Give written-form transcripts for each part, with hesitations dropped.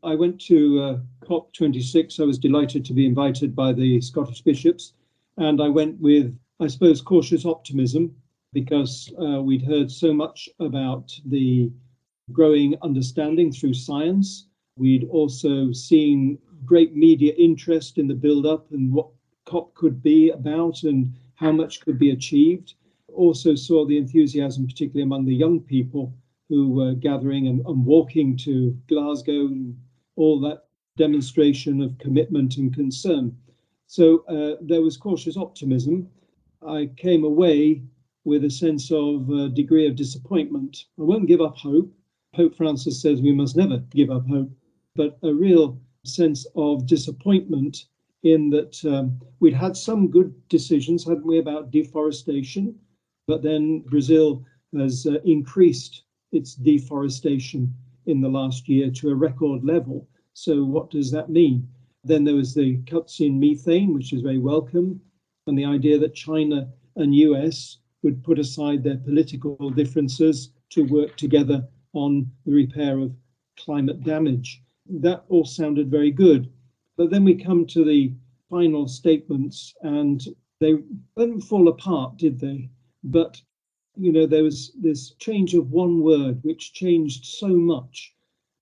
I went to COP26. I was delighted to be invited by the Scottish bishops, and I went with, I suppose, cautious optimism because we'd heard so much about the growing understanding through science. We'd also seen great media interest in the build-up and what COP could be about and how much could be achieved. Also saw the enthusiasm, particularly among the young people who were gathering and walking to Glasgow and all that demonstration of commitment and concern. So there was cautious optimism. I came away with a sense of a degree of disappointment. I won't give up hope. Pope Francis says we must never give up hope, but a real sense of disappointment in that we'd had some good decisions, hadn't we, about deforestation, but then Brazil has increased its deforestation in the last year to a record level. So what does that mean? Then there was the cuts in methane, which is very welcome, and the idea that China and US would put aside their political differences to work together on the repair of climate damage. That all sounded very good. But then we come to the final statements and they didn't fall apart, did they? But, you know, there was this change of one word which changed so much.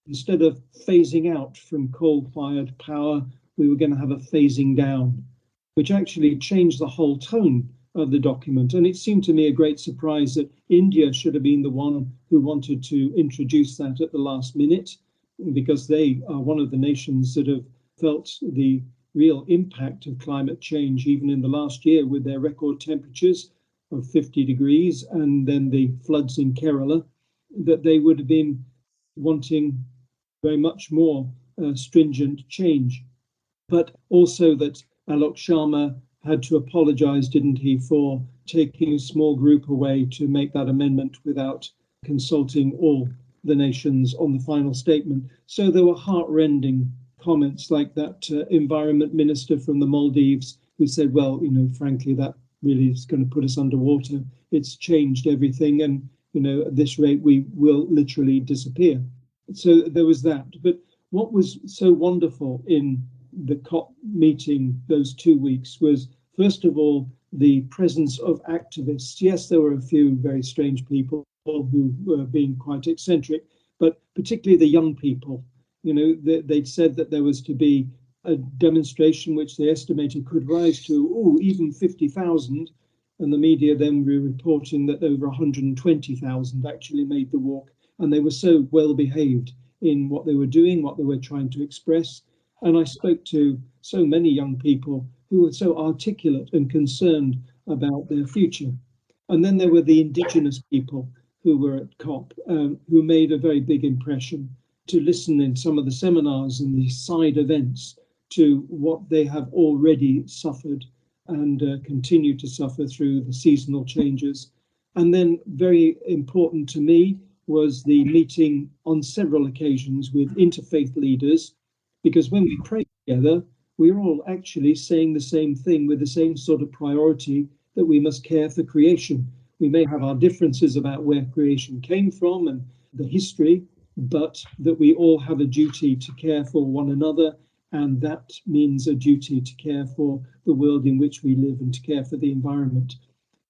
Instead of phasing out from coal-fired power, we were going to have a phasing down, which actually changed the whole tone of the document. And it seemed to me a great surprise that India should have been the one who wanted to introduce that at the last minute, because they are one of the nations that have felt the real impact of climate change, even in the last year with their record temperatures of 50 degrees and then the floods in Kerala, that they would have been wanting very much more stringent change. But also that Alok Sharma had to apologize, didn't he, for taking a small group away to make that amendment without consulting all the nations on the final statement. So there were heart-rending comments like that environment minister from the Maldives who said, well, you know, frankly, that really is going to put us underwater. It's changed everything. And, you know, at this rate, we will literally disappear. So there was that. But what was so wonderful in the COP meeting those 2 weeks was, first of all, the presence of activists. Yes, there were a few very strange people who were being quite eccentric, but particularly the young people. You know, they'd said that there was to be a demonstration which they estimated could rise to even 50,000, and the media then were reporting that over 120,000 actually made the walk, and they were so well behaved in what they were doing, what they were trying to express. And I spoke to so many young people who were so articulate and concerned about their future. And then there were the indigenous people who were at COP, who made a very big impression, to listen in some of the seminars and the side events to what they have already suffered and continue to suffer through the seasonal changes. And then very important to me was the meeting on several occasions with interfaith leaders, because when we pray together, we're all actually saying the same thing with the same sort of priority, that we must care for creation. We may have our differences about where creation came from and the history, but that we all have a duty to care for one another, and that means a duty to care for the world in which we live and to care for the environment.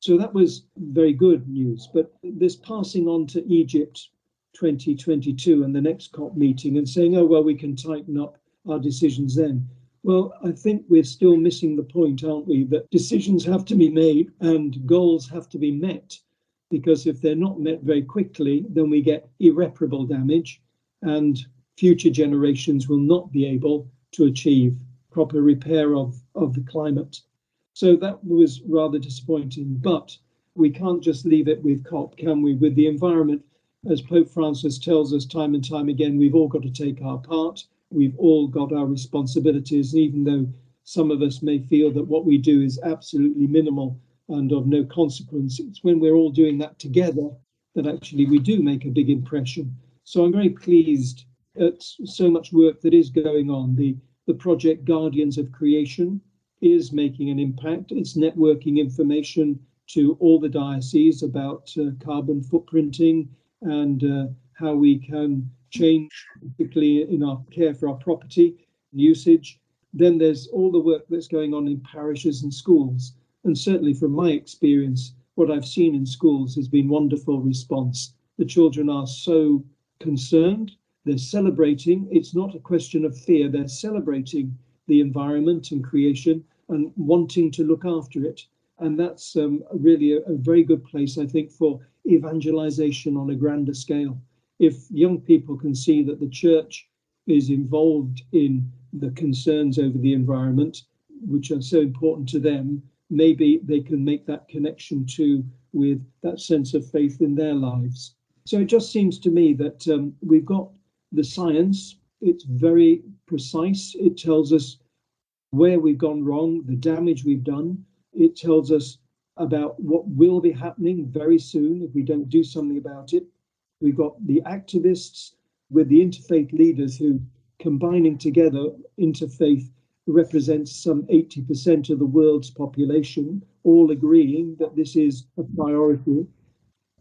So that was very good news. But this passing on to Egypt 2022 and the next COP meeting and saying, oh, well, we can tighten up our decisions then. Well, I think we're still missing the point, aren't we, that decisions have to be made and goals have to be met. Because if they're not met very quickly, then we get irreparable damage and future generations will not be able to achieve proper repair of the climate. So that was rather disappointing. But we can't just leave it with COP, can we? With the environment, as Pope Francis tells us time and time again, we've all got to take our part. We've all got our responsibilities, even though some of us may feel that what we do is absolutely minimal and of no consequence. It's when we're all doing that together that actually we do make a big impression. So I'm very pleased at so much work that is going on. The project Guardians of Creation is making an impact. It's networking information to all the dioceses about carbon footprinting and how we can change, particularly in our care for our property and usage. Then there's all the work that's going on in parishes and schools. And certainly from my experience, what I've seen in schools has been wonderful response. The children are so concerned, they're celebrating. It's not a question of fear, they're celebrating the environment and creation and wanting to look after it. And that's really a very good place, I think, for evangelization on a grander scale. If young people can see that the church is involved in the concerns over the environment, which are so important to them, maybe they can make that connection too with that sense of faith in their lives. So it just seems to me that we've got the science, it's very precise, it tells us where we've gone wrong, the damage we've done. It tells us about what will be happening very soon if we don't do something about it. We've got the activists with the interfaith leaders who, combining together, interfaith represents some 80% of the world's population, all agreeing that this is a priority.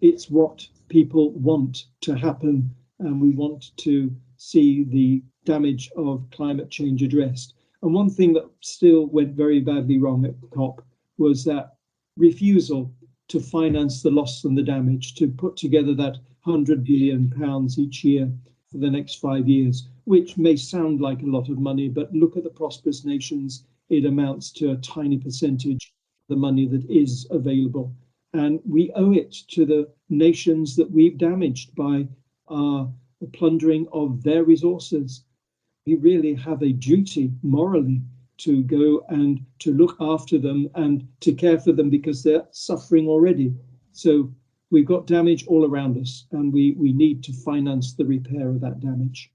It's what people want to happen, and we want to see the damage of climate change addressed. And one thing that still went very badly wrong at COP was that refusal to finance the loss and the damage, to put together that £100 billion each year for the next 5 years, which may sound like a lot of money, but look at the prosperous nations, it amounts to a tiny percentage of the money that is available. And we owe it to the nations that we've damaged by our plundering of their resources. We really have a duty morally to go and to look after them and to care for them because they're suffering already. So we've got damage all around us, and we need to finance the repair of that damage.